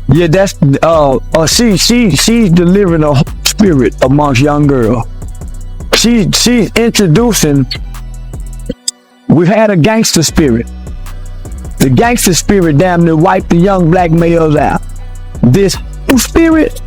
Yeah, that's she's delivering a spirit amongst young girls. She's introducing. We've had a gangster spirit. The gangster spirit damn near wiped the young black males out. This spirit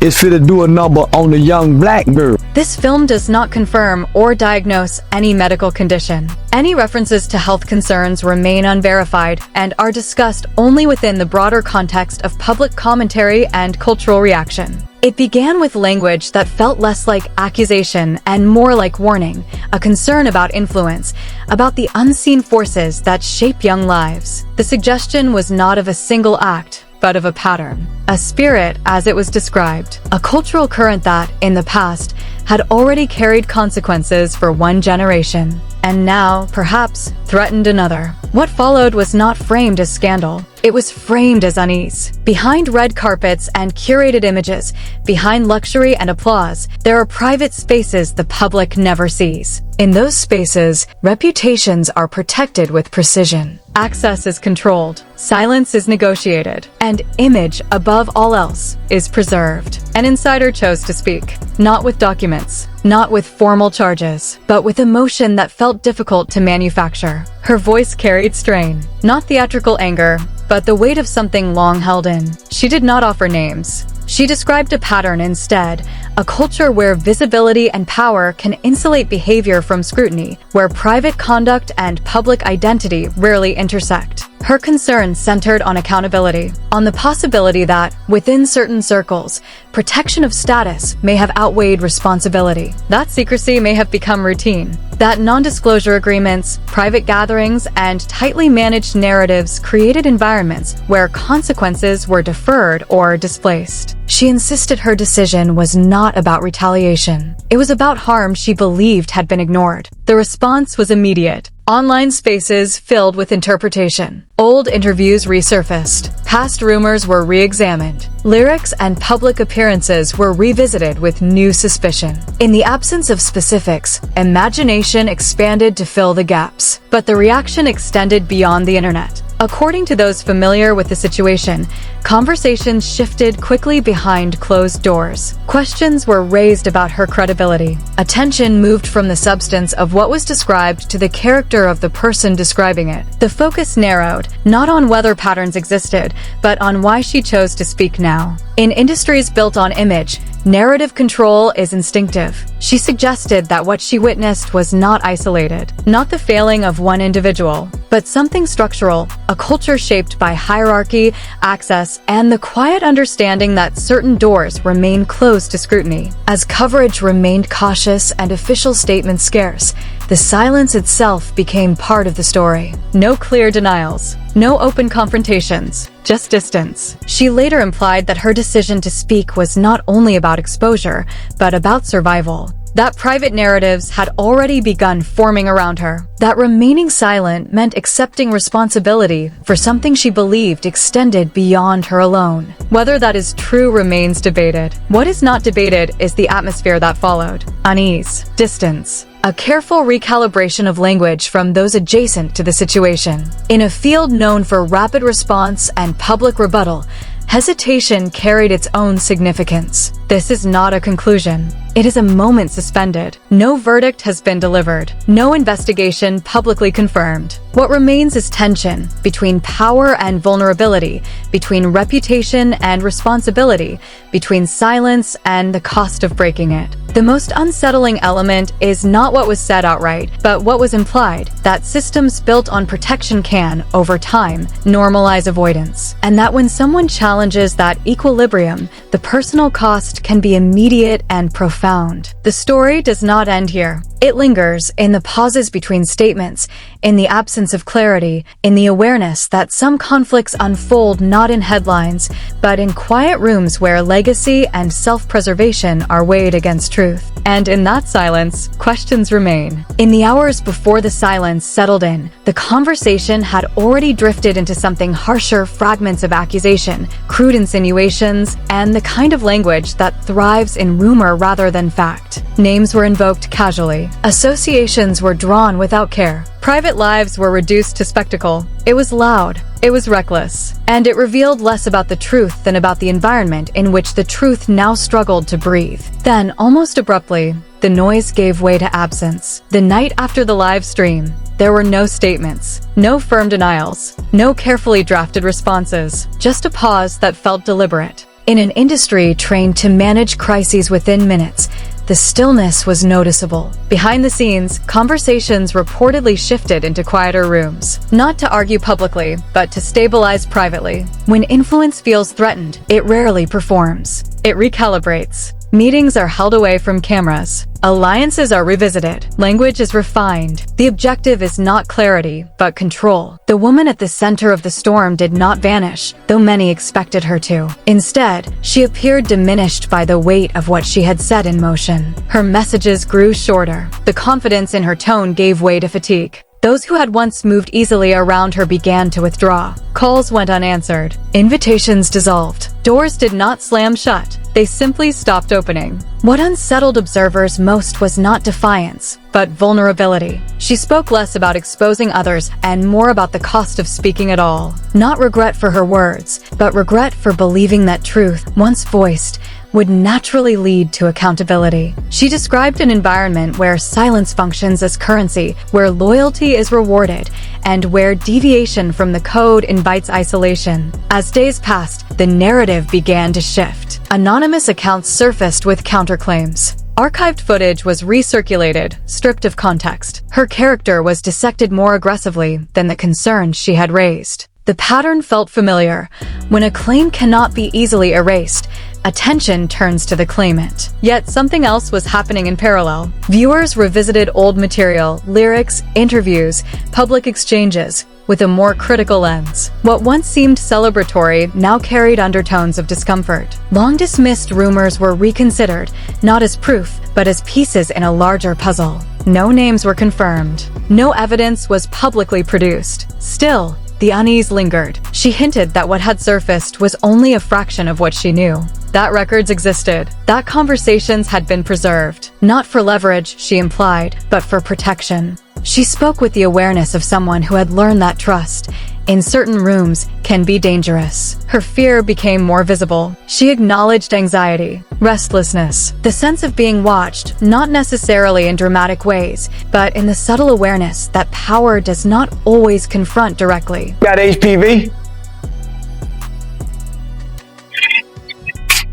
is fit to do a number on the young black girl. This film does not confirm or diagnose any medical condition. Any references to health concerns remain unverified and are discussed only within the broader context of public commentary and cultural reaction. It began with language that felt less like accusation and more like warning, a concern about influence, about the unseen forces that shape young lives. The suggestion was not of a single act, but of a pattern, a spirit as it was described, a cultural current that, in the past, had already carried consequences for one generation, and now, perhaps, threatened another. What followed was not framed as scandal. It was framed as unease. Behind red carpets and curated images, behind luxury and applause, there are private spaces the public never sees. In those spaces, reputations are protected with precision. Access is controlled, silence is negotiated, and image, above all else, is preserved. An insider chose to speak, not with documents, not with formal charges, but with emotion that felt difficult to manufacture. Her voice carried strain, not theatrical anger, but the weight of something long held in. She did not offer names. She described a pattern instead, a culture where visibility and power can insulate behavior from scrutiny, where private conduct and public identity rarely intersect. Her concern centered on accountability, on the possibility that, within certain circles, protection of status may have outweighed responsibility. That secrecy may have become routine. That non-disclosure agreements, private gatherings, and tightly managed narratives created environments where consequences were deferred or displaced. She insisted her decision was not about retaliation. It was about harm she believed had been ignored. The response was immediate. Online spaces filled with interpretation. Old interviews resurfaced. Past rumors were re-examined. Lyrics and public appearances were revisited with new suspicion. In the absence of specifics, imagination expanded to fill the gaps. But the reaction extended beyond the internet. According to those familiar with the situation, conversations shifted quickly behind closed doors. Questions were raised about her credibility. Attention moved from the substance of what was described to the character of the person describing it. The focus narrowed, not on whether patterns existed, but on why she chose to speak now. In industries built on image, narrative control is instinctive. She suggested that what she witnessed was not isolated, not the failing of one individual, but something structural, a culture shaped by hierarchy, access, and the quiet understanding that certain doors remain closed to scrutiny. As coverage remained cautious and official statements scarce, the silence itself became part of the story. No clear denials, no open confrontations, just distance. She later implied that her decision to speak was not only about exposure, but about survival. That private narratives had already begun forming around her. That remaining silent meant accepting responsibility for something she believed extended beyond her alone. Whether that is true remains debated. What is not debated is the atmosphere that followed. Unease, distance, a careful recalibration of language from those adjacent to the situation. In a field known for rapid response and public rebuttal, hesitation carried its own significance. This is not a conclusion. It is a moment suspended. No verdict has been delivered. No investigation publicly confirmed. What remains is tension between power and vulnerability, between reputation and responsibility, between silence and the cost of breaking it. The most unsettling element is not what was said outright, but what was implied, that systems built on protection can, over time, normalize avoidance. And that when someone challenges that equilibrium, the personal cost can be immediate and profound. The story does not end here. It lingers in the pauses between statements, in the absence of clarity, in the awareness that some conflicts unfold not in headlines, but in quiet rooms where legacy and self-preservation are weighed against truth. And in that silence, questions remain. In the hours before the silence settled in, the conversation had already drifted into something harsher, fragments of accusation, crude insinuations, and the kind of language that thrives in rumor rather than fact. Names were invoked casually. Associations were drawn without care. Private lives were reduced to spectacle. It was loud, it was reckless, and it revealed less about the truth than about the environment in which the truth now struggled to breathe. Then, almost abruptly, the noise gave way to absence. The night after the live stream, there were no statements, no firm denials, no carefully drafted responses, just a pause that felt deliberate. In an industry trained to manage crises within minutes, the stillness was noticeable. Behind the scenes, conversations reportedly shifted into quieter rooms, not to argue publicly, but to stabilize privately. When influence feels threatened, it rarely performs. It recalibrates. Meetings are held away from cameras. Alliances are revisited. Language is refined. The objective is not clarity, but control. The woman at the center of the storm did not vanish, though many expected her to. Instead, she appeared diminished by the weight of what she had set in motion. Her messages grew shorter. The confidence in her tone gave way to fatigue. Those who had once moved easily around her began to withdraw. Calls went unanswered. Invitations dissolved. Doors did not slam shut. They simply stopped opening. What unsettled observers most was not defiance, but vulnerability. She spoke less about exposing others and more about the cost of speaking at all. Not regret for her words, but regret for believing that truth, once voiced, would naturally lead to accountability. She described an environment where silence functions as currency, where loyalty is rewarded, and where deviation from the code invites isolation. As days passed, the narrative began to shift. Anonymous accounts surfaced with counterclaims. Archived footage was recirculated, stripped of context. Her character was dissected more aggressively than the concerns she had raised. The pattern felt familiar. When a claim cannot be easily erased, attention turns to the claimant. Yet something else was happening in parallel. Viewers revisited old material, lyrics, interviews, public exchanges, with a more critical lens. What once seemed celebratory now carried undertones of discomfort. Long-dismissed rumors were reconsidered, not as proof, but as pieces in a larger puzzle. No names were confirmed. No evidence was publicly produced. Still, the unease lingered. She hinted that what had surfaced was only a fraction of what she knew. That records existed. That conversations had been preserved. Not for leverage, she implied, but for protection. She spoke with the awareness of someone who had learned that trust, in certain rooms, can be dangerous. Her fear became more visible. She acknowledged anxiety, restlessness, the sense of being watched, not necessarily in dramatic ways, but in the subtle awareness that power does not always confront directly. Got HPV?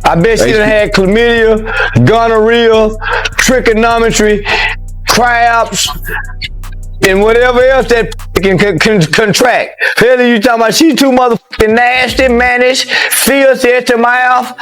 I bet she done had chlamydia, gonorrhea, trigonometry, crabs, and whatever else that can contract. Hell, you talking about she too motherfucking nasty, mannish, filthy at the mouth,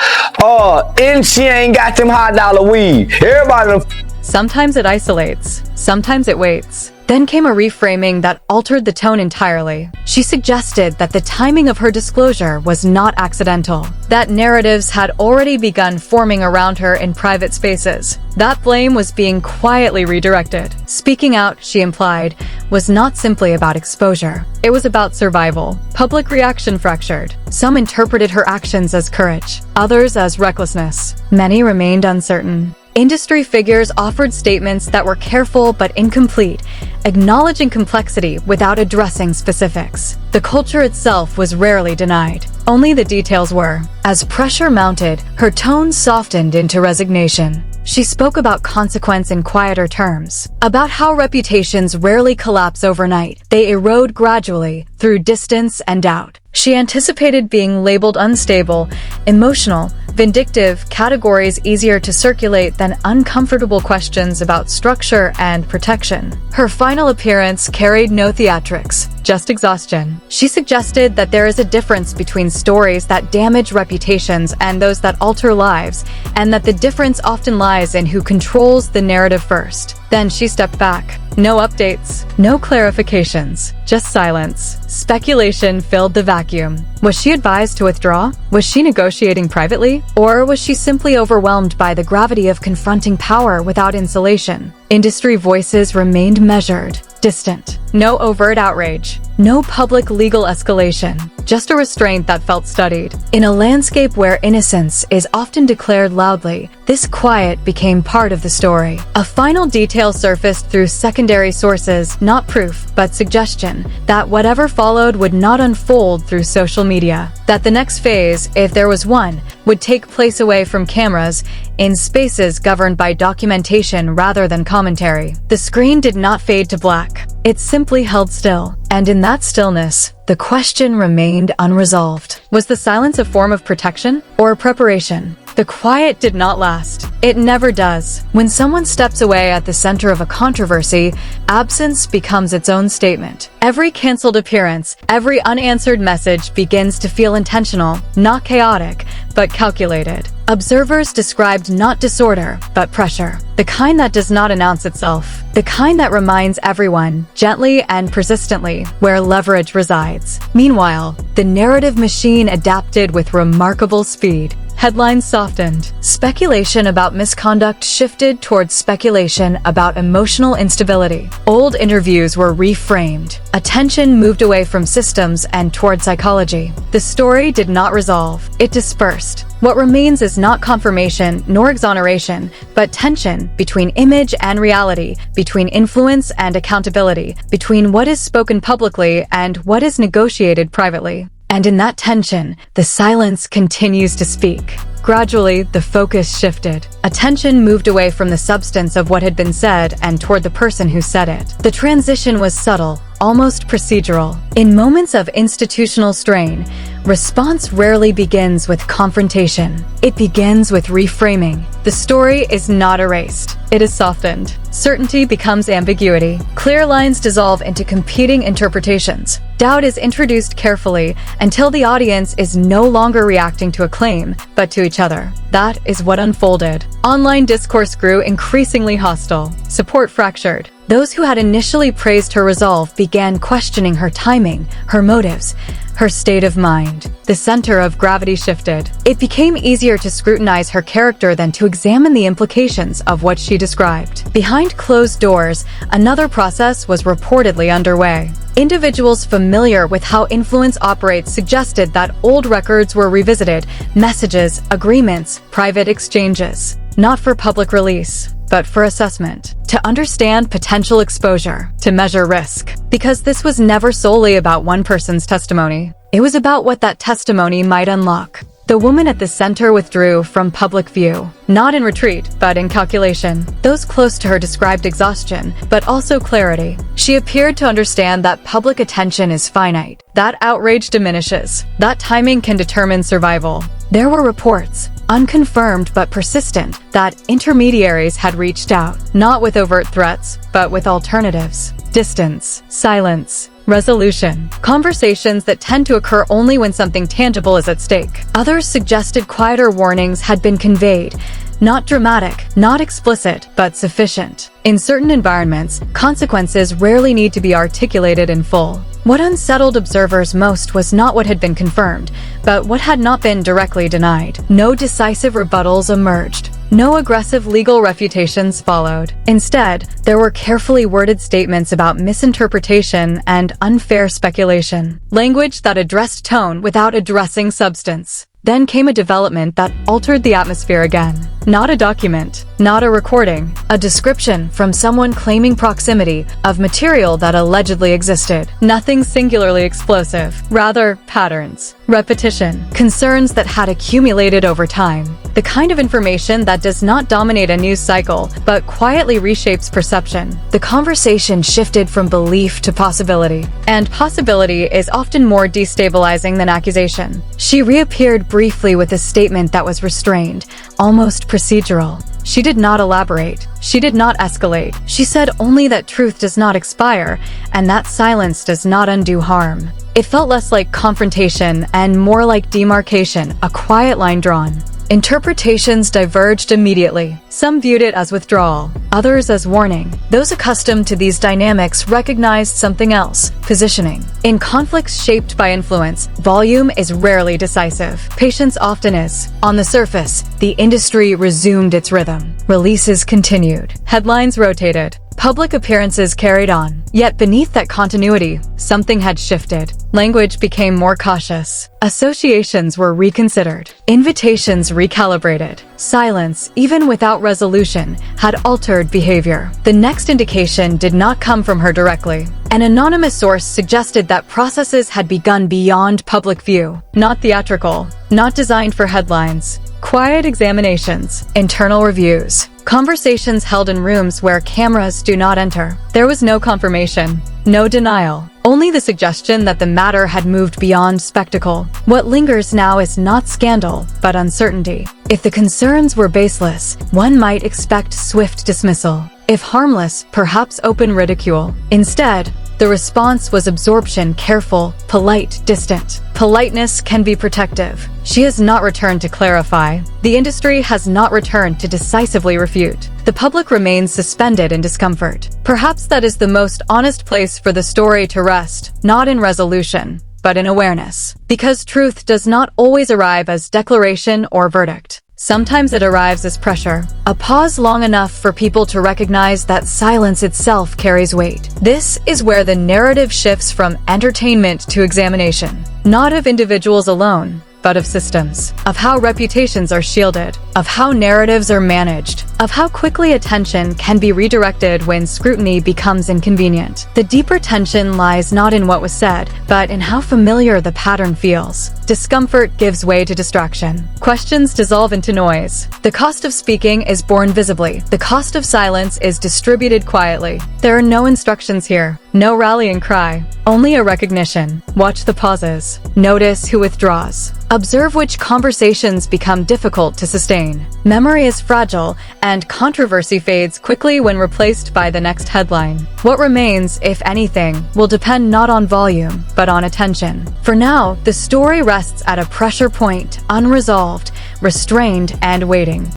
and she ain't got them high dollar weed. Everybody. Sometimes it isolates, sometimes it waits. Then came a reframing that altered the tone entirely. She suggested that the timing of her disclosure was not accidental, that narratives had already begun forming around her in private spaces. That blame was being quietly redirected. Speaking out, she implied, was not simply about exposure. It was about survival. Public reaction fractured. Some interpreted her actions as courage, others as recklessness. Many remained uncertain. Industry figures offered statements that were careful but incomplete, acknowledging complexity without addressing specifics. The culture itself was rarely denied. Only the details were. As pressure mounted, her tone softened into resignation. She spoke about consequence in quieter terms, about how reputations rarely collapse overnight. They erode gradually through distance and doubt. She anticipated being labeled unstable, emotional, vindictive, categories easier to circulate than uncomfortable questions about structure and protection. Her final appearance carried no theatrics, just exhaustion. She suggested that there is a difference between stories that damage reputations and those that alter lives, and that the difference often lies in who controls the narrative first. Then she stepped back. No updates, no clarifications, just silence. Speculation filled the vacuum. Was she advised to withdraw? Was she negotiating privately? Or was she simply overwhelmed by the gravity of confronting power without insulation? Industry voices remained measured, distant. No overt outrage, No public legal escalation, just a restraint that felt studied. In a landscape where innocence is often declared loudly, this quiet became part of the story. A final detail surfaced through secondary sources, not proof, but suggestion, that whatever followed would not unfold through social media. That the next phase, if there was one, would take place away from cameras, in spaces governed by documentation rather than commentary. The screen did not fade to black. It simply held still. And in that stillness, the question remained unresolved. Was the silence a form of protection or preparation? The quiet did not last. It never does. When someone steps away at the center of a controversy, absence becomes its own statement. Every canceled appearance, every unanswered message begins to feel intentional, not chaotic, but calculated. Observers described not disorder, but pressure. The kind that does not announce itself. The kind that reminds everyone, gently and persistently, where leverage resides. Meanwhile, the narrative machine adapted with remarkable speed. Headlines softened. Speculation about misconduct shifted towards speculation about emotional instability. Old interviews were reframed. Attention moved away from systems and toward psychology. The story did not resolve. It dispersed. What remains is not confirmation nor exoneration, but tension between image and reality, between influence and accountability, between what is spoken publicly and what is negotiated privately. And in that tension, the silence continues to speak. Gradually, the focus shifted. Attention moved away from the substance of what had been said and toward the person who said it. The transition was subtle, almost procedural. In moments of institutional strain, response rarely begins with confrontation. It begins with reframing. The story is not erased. It is softened. Certainty becomes ambiguity. Clear lines dissolve into competing interpretations. Doubt is introduced carefully until the audience is no longer reacting to a claim, but to each other. That is what unfolded. Online discourse grew increasingly hostile. Support fractured. Those who had initially praised her resolve began questioning her timing, her motives, her state of mind. The center of gravity shifted. It became easier to scrutinize her character than to examine the implications of what she described. Behind closed doors, another process was reportedly underway. Individuals familiar with how influence operates suggested that old records were revisited, messages, agreements, private exchanges, not for public release, but for assessment, to understand potential exposure, to measure risk. Because this was never solely about one person's testimony. It was about what that testimony might unlock. The woman at the center withdrew from public view, not in retreat, but in calculation. Those close to her described exhaustion, but also clarity. She appeared to understand that public attention is finite, that outrage diminishes, that timing can determine survival. There were reports, unconfirmed but persistent, that intermediaries had reached out, not with overt threats, but with alternatives. Distance, silence, resolution. Conversations that tend to occur only when something tangible is at stake. Others suggested quieter warnings had been conveyed, not dramatic, not explicit, but sufficient. In certain environments, consequences rarely need to be articulated in full. What unsettled observers most was not what had been confirmed, but what had not been directly denied. No decisive rebuttals emerged. No aggressive legal refutations followed. Instead, there were carefully worded statements about misinterpretation and unfair speculation. Language that addressed tone without addressing substance. Then came a development that altered the atmosphere again. Not a document, not a recording, a description from someone claiming proximity of material that allegedly existed. Nothing singularly explosive, rather patterns, repetition, concerns that had accumulated over time. The kind of information that does not dominate a news cycle, but quietly reshapes perception. The conversation shifted from belief to possibility. And possibility is often more destabilizing than accusation. She reappeared briefly with a statement that was restrained, almost procedural. She did not elaborate. She did not escalate. She said only that truth does not expire, and that silence does not undo harm. It felt less like confrontation and more like demarcation, a quiet line drawn. Interpretations diverged immediately. Some viewed it as withdrawal, others as warning. Those accustomed to these dynamics recognized something else: positioning. In conflicts shaped by influence, volume is rarely decisive. Patience often is. On the surface, the industry resumed its rhythm. Releases continued. Headlines rotated. Public appearances carried on. Yet beneath that continuity, something had shifted. Language became more cautious. Associations were reconsidered. Invitations recalibrated. Silence, even without resolution, had altered behavior. The next indication did not come from her directly. An anonymous source suggested that processes had begun beyond public view, not theatrical, not designed for headlines. Quiet examinations, internal reviews, conversations held in rooms where cameras do not enter. There was no confirmation, no denial, only the suggestion that the matter had moved beyond spectacle. What lingers now is not scandal, but uncertainty. If the concerns were baseless, one might expect swift dismissal. If harmless, perhaps open ridicule. Instead, the response was absorption, careful, polite, distant. Politeness can be protective. She has not returned to clarify. The industry has not returned to decisively refute. The public remains suspended in discomfort. Perhaps that is the most honest place for the story to rest, not in resolution, but in awareness. Because truth does not always arrive as declaration or verdict. Sometimes it arrives as pressure, a pause long enough for people to recognize that silence itself carries weight. This is where the narrative shifts from entertainment to examination, not of individuals alone, but of systems, of how reputations are shielded, of how narratives are managed, of how quickly attention can be redirected when scrutiny becomes inconvenient. The deeper tension lies not in what was said, but in how familiar the pattern feels. Discomfort gives way to distraction. Questions dissolve into noise. The cost of speaking is borne visibly. The cost of silence is distributed quietly. There are no instructions here, no rallying cry, only a recognition. Watch the pauses. Notice who withdraws. Observe which conversations become difficult to sustain. Memory is fragile, and controversy fades quickly when replaced by the next headline. What remains, if anything, will depend not on volume, but on attention. For now, the story rests at a pressure point, unresolved, restrained, and waiting.